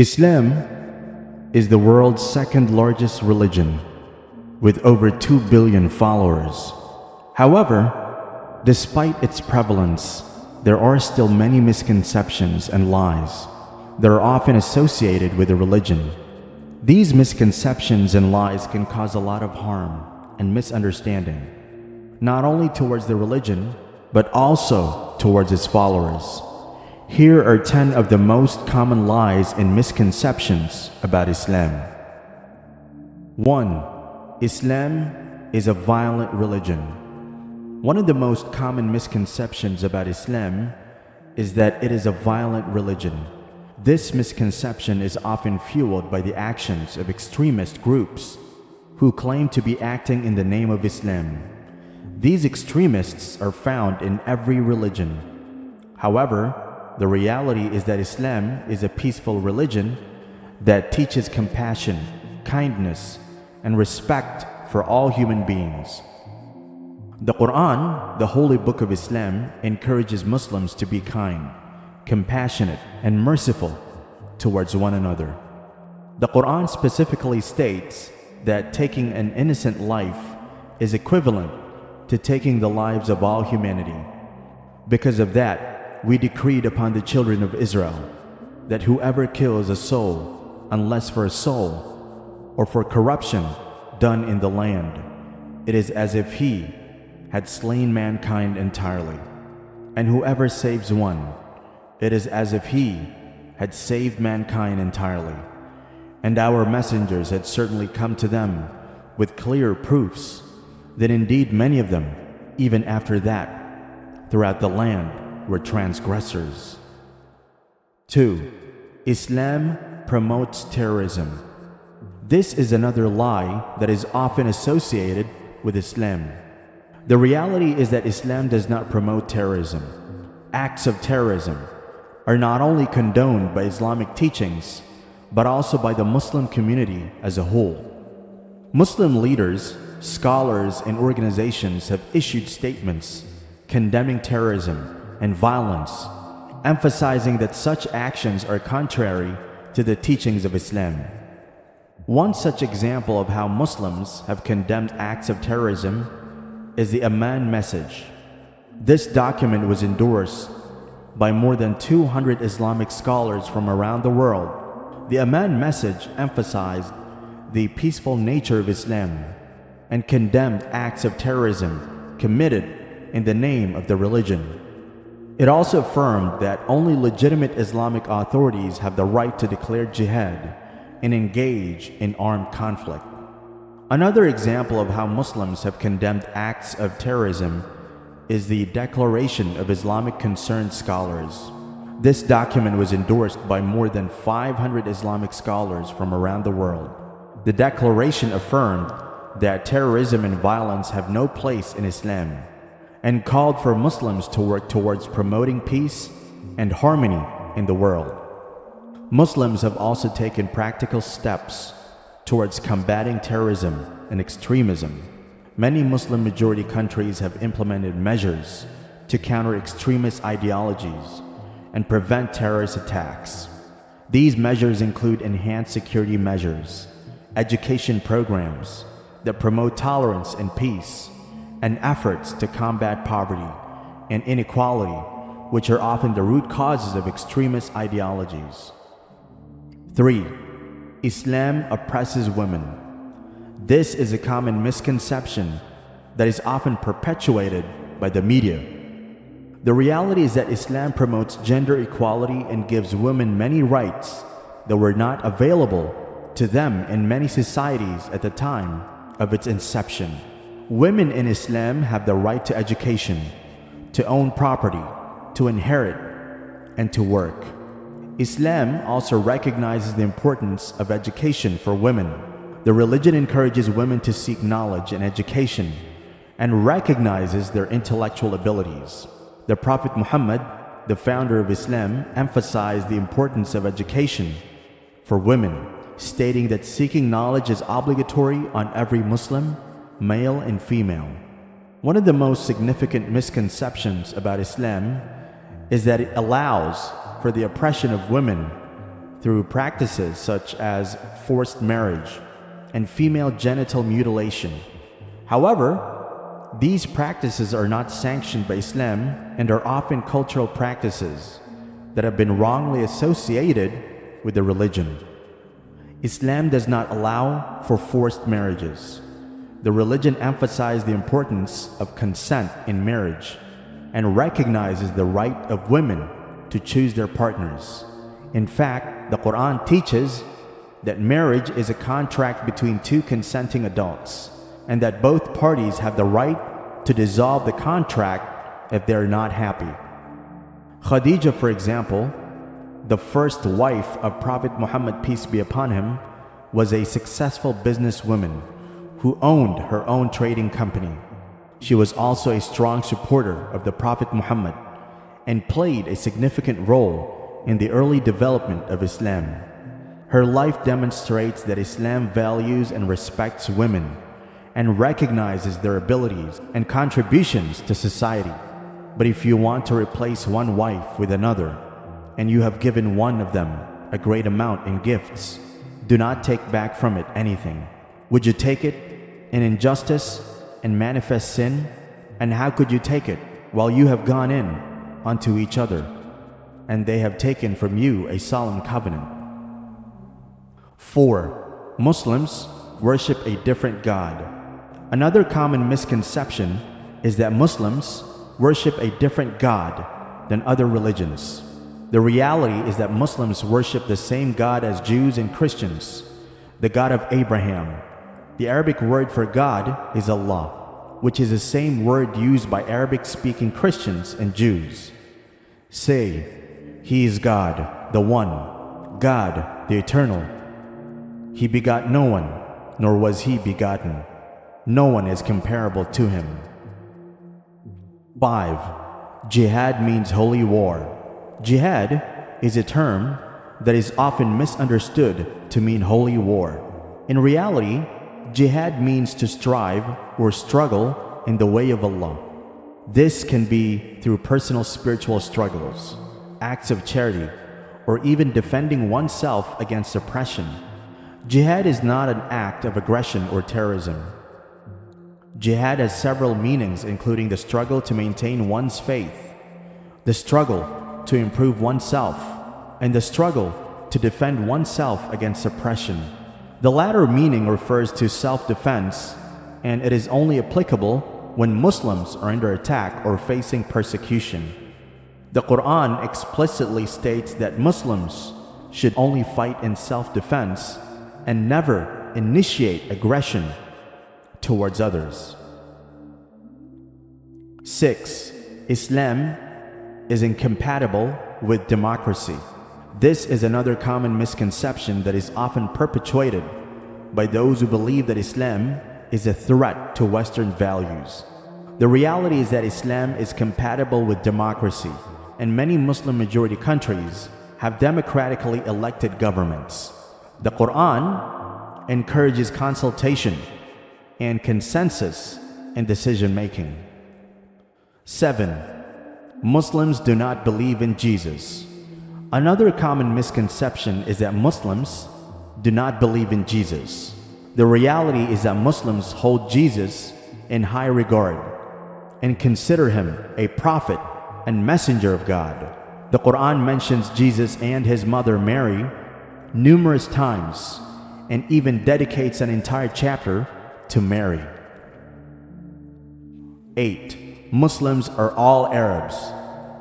Islam is the world's second largest religion, with over 2 billion followers. However, despite its prevalence, there are still many misconceptions and lies that are often associated with the religion. These misconceptions and lies can cause a lot of harm and misunderstanding, not only towards the religion, but also towards its followers. Here are 10 of the most common lies and misconceptions about Islam. 1. Islam is a violent religion. One of the most common misconceptions about Islam is that it is a violent religion. This misconception is often fueled by the actions of extremist groups who claim to be acting in the name of Islam. These extremists are found in every religion. However, the reality is that Islam is a peaceful religion that teaches compassion, kindness, and respect for all human beings. The Quran, the holy book of Islam, encourages Muslims to be kind, compassionate, and merciful towards one another. The Quran specifically states that taking an innocent life is equivalent to taking the lives of all humanity. Because of that, we decreed upon the children of Israel that whoever kills a soul, unless for a soul or for corruption done in the land, it is as if he had slain mankind entirely. And whoever saves one, it is as if he had saved mankind entirely. And our messengers had certainly come to them with clear proofs that indeed many of them, even after that, throughout the land, were transgressors. 2. Islam promotes terrorism. This is another lie that is often associated with Islam. The reality is that Islam does not promote terrorism. Acts of terrorism are not only condoned by Islamic teachings, but also by the Muslim community as a whole. Muslim leaders, scholars, and organizations have issued statements condemning terrorism and violence, emphasizing that such actions are contrary to the teachings of Islam. One such example of how Muslims have condemned acts of terrorism is the Aman Message. This document was endorsed by more than 200 Islamic scholars from around the world. The Aman Message emphasized the peaceful nature of Islam and condemned acts of terrorism committed in the name of the religion. It also affirmed that only legitimate Islamic authorities have the right to declare jihad and engage in armed conflict. Another example of how Muslims have condemned acts of terrorism is the Declaration of Islamic Concerned Scholars. This document was endorsed by more than 500 Islamic scholars from around the world. The declaration affirmed that terrorism and violence have no place in Islam, and called for Muslims to work towards promoting peace and harmony in the world. Muslims have also taken practical steps towards combating terrorism and extremism. Many Muslim majority countries have implemented measures to counter extremist ideologies and prevent terrorist attacks. These measures include enhanced security measures, education programs that promote tolerance and peace, and efforts to combat poverty and inequality, which are often the root causes of extremist ideologies. 3. Islam oppresses women. This is a common misconception that is often perpetuated by the media. The reality is that Islam promotes gender equality and gives women many rights that were not available to them in many societies at the time of its inception. Women in Islam have the right to education, to own property, to inherit, and to work. Islam also recognizes the importance of education for women. The religion encourages women to seek knowledge and education and recognizes their intellectual abilities. The Prophet Muhammad, the founder of Islam, emphasized the importance of education for women, stating that seeking knowledge is obligatory on every Muslim, male and female. One of the most significant misconceptions about Islam is that it allows for the oppression of women through practices such as forced marriage and female genital mutilation. However, these practices are not sanctioned by Islam and are often cultural practices that have been wrongly associated with the religion. Islam does not allow for forced marriages. The religion emphasizes the importance of consent in marriage and recognizes the right of women to choose their partners. In fact, the Quran teaches that marriage is a contract between two consenting adults and that both parties have the right to dissolve the contract if they are not happy. Khadija, for example, the first wife of Prophet Muhammad, peace be upon him, was a successful businesswoman who owned her own trading company. She was also a strong supporter of the Prophet Muhammad and played a significant role in the early development of Islam. Her life demonstrates that Islam values and respects women and recognizes their abilities and contributions to society. But if you want to replace one wife with another, and you have given one of them a great amount in gifts, do not take back from it anything. Would you take it in injustice and manifest sin? And how could you take it while you have gone in unto each other, and they have taken from you a solemn covenant? 4. Muslims worship a different God. Another common misconception is that Muslims worship a different God than other religions. The reality is that Muslims worship the same God as Jews and Christians, the God of Abraham. The Arabic word for God is Allah, which is the same word used by Arabic-speaking Christians and Jews. Say, He is God, the One, God, the Eternal. He begot no one, nor was He begotten. No one is comparable to Him. 5. Jihad means holy war. Jihad is a term that is often misunderstood to mean holy war. In reality, jihad means to strive or struggle in the way of Allah. This can be through personal spiritual struggles, acts of charity, or even defending oneself against oppression. Jihad is not an act of aggression or terrorism. Jihad has several meanings, including the struggle to maintain one's faith, the struggle to improve oneself, and the struggle to defend oneself against oppression. The latter meaning refers to self-defense, and it is only applicable when Muslims are under attack or facing persecution. The Quran explicitly states that Muslims should only fight in self-defense and never initiate aggression towards others. 6. Islam is incompatible with democracy. This is another common misconception that is often perpetuated by those who believe that Islam is a threat to Western values. The reality is that Islam is compatible with democracy, and many Muslim-majority countries have democratically elected governments. The Quran encourages consultation and consensus in decision-making. 7. Muslims do not believe in Jesus. Another common misconception is that Muslims do not believe in Jesus. The reality is that Muslims hold Jesus in high regard and consider him a prophet and messenger of God. The Quran mentions Jesus and his mother Mary numerous times and even dedicates an entire chapter to Mary. 8. Muslims are all Arabs.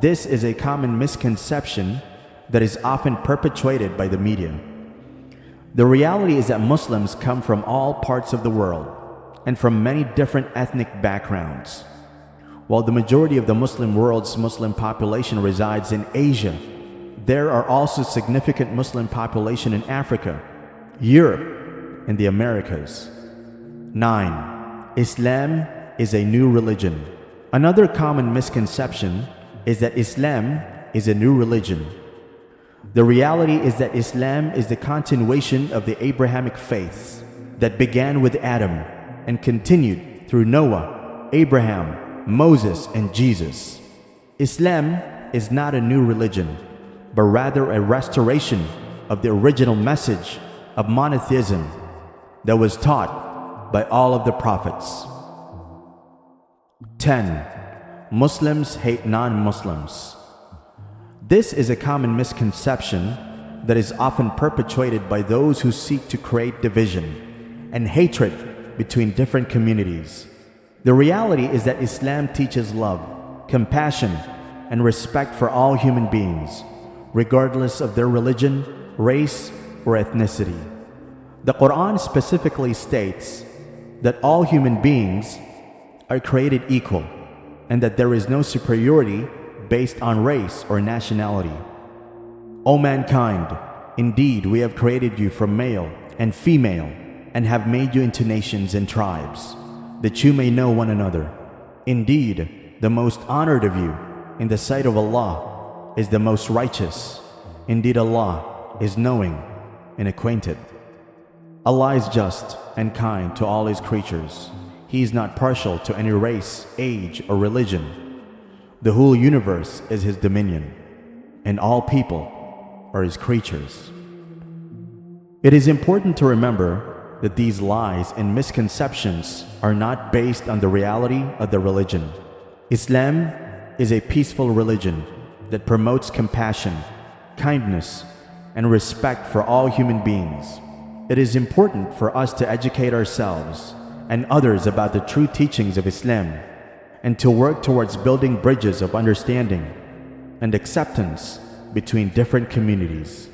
This is a common misconception that is often perpetuated by the media. The reality is that Muslims come from all parts of the world and from many different ethnic backgrounds. While the majority of the Muslim world's Muslim population resides in Asia, there are also significant Muslim population in Africa, Europe, and the Americas. 9. Islam is a new religion. Another common misconception is that Islam is a new religion. The reality is that Islam is the continuation of the Abrahamic faiths that began with Adam and continued through Noah, Abraham, Moses, and Jesus. Islam is not a new religion, but rather a restoration of the original message of monotheism that was taught by all of the prophets. 10. Muslims hate non-Muslims. This is a common misconception that is often perpetuated by those who seek to create division and hatred between different communities. The reality is that Islam teaches love, compassion, and respect for all human beings, regardless of their religion, race, or ethnicity. The Quran specifically states that all human beings are created equal and that there is no superiority based on race or nationality. O mankind, indeed we have created you from male and female and have made you into nations and tribes, that you may know one another. Indeed, the most honored of you in the sight of Allah is the most righteous. Indeed, Allah is knowing and acquainted. Allah is just and kind to all His creatures. He is not partial to any race, age, or religion. The whole universe is His dominion, and all people are His creatures. It is important to remember that these lies and misconceptions are not based on the reality of the religion. Islam is a peaceful religion that promotes compassion, kindness, and respect for all human beings. It is important for us to educate ourselves and others about the true teachings of Islam and to work towards building bridges of understanding and acceptance between different communities.